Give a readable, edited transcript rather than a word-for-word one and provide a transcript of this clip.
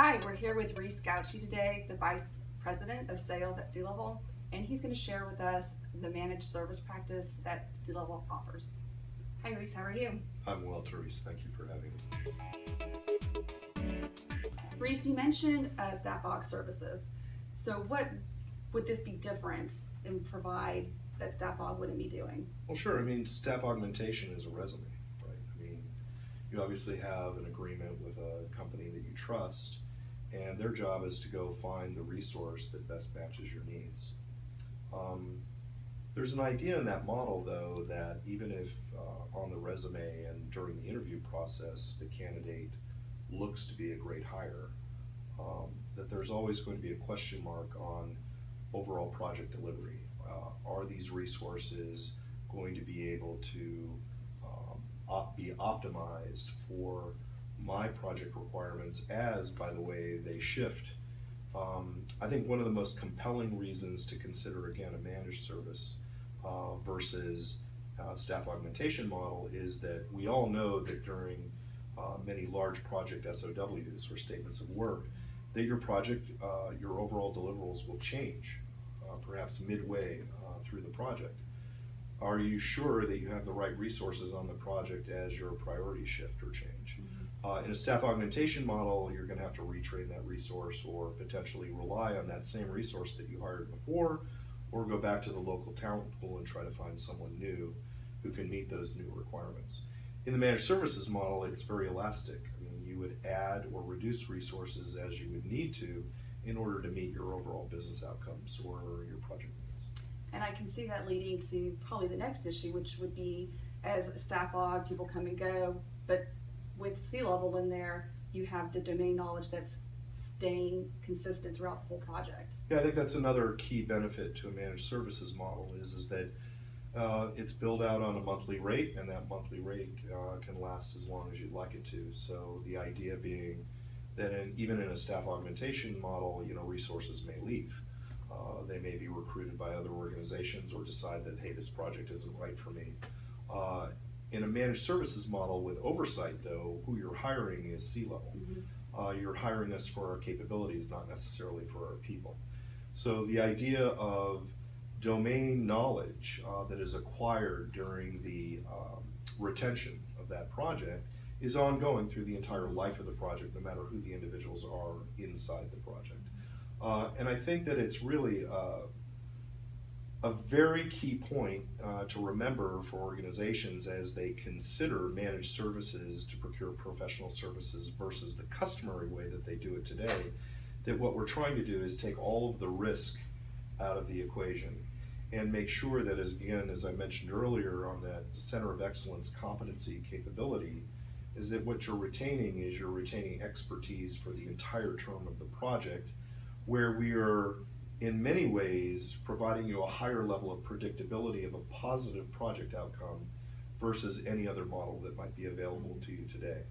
Hi, we're here with Reese Gauchi today, the Vice President of Sales at C-Level, and he's going to share with us the managed service practice that C-Level offers. Hi Reese, how are you? I'm well, Therese. Thank you for having me. Reese, you mentioned staff aug services. So what would this be different and provide that staff aug wouldn't be doing? Well, sure. I mean, staff augmentation is a resume, right? I mean, you obviously have an agreement with a company that you trust, and their job is to go find the resource that best matches your needs. There's an idea in that model, though, that even if on the resume and during the interview process the candidate looks to be a great hire, that there's always going to be a question mark on overall project delivery. Are these resources going to be able to be optimized for my project requirements as, by the way, they shift? I think one of the most compelling reasons to consider, again, a managed service versus staff augmentation model is that we all know that during many large project SOWs, or statements of work, that your project, your overall deliverables will change, perhaps midway through the project. Are you sure that you have the right resources on the project as your priorities shift or change? In a staff augmentation model, you're going to have to retrain that resource or potentially rely on that same resource that you hired before, or go back to the local talent pool and try to find someone new who can meet those new requirements. In the managed services model, it's very elastic. I mean, you would add or reduce resources as you would need to in order to meet your overall business outcomes or your project needs. And I can see that leading to probably the next issue, which would be as a staff aug, people come and go, but with C-Level in there, you have the domain knowledge that's staying consistent throughout the whole project. Yeah, I think that's another key benefit to a managed services model is that it's billed out on a monthly rate, and that monthly rate can last as long as you'd like it to. So the idea being that even in a staff augmentation model, resources may leave. They may be recruited by other organizations or decide that, hey, this project isn't right for me. In a managed services model with oversight, though, who you're hiring is C-Level. You're hiring us for our capabilities, not necessarily for our people. So the idea of domain knowledge that is acquired during the retention of that project is ongoing through the entire life of the project, no matter who the individuals are inside the project. And I think that it's really a very key point to remember for organizations as they consider managed services to procure professional services versus the customary way that they do it today, that what we're trying to do is take all of the risk out of the equation and make sure that, as I mentioned earlier on that center of excellence competency capability, is that what you're retaining expertise for the entire term of the project, where we are in many ways providing you a higher level of predictability of a positive project outcome versus any other model that might be available to you today.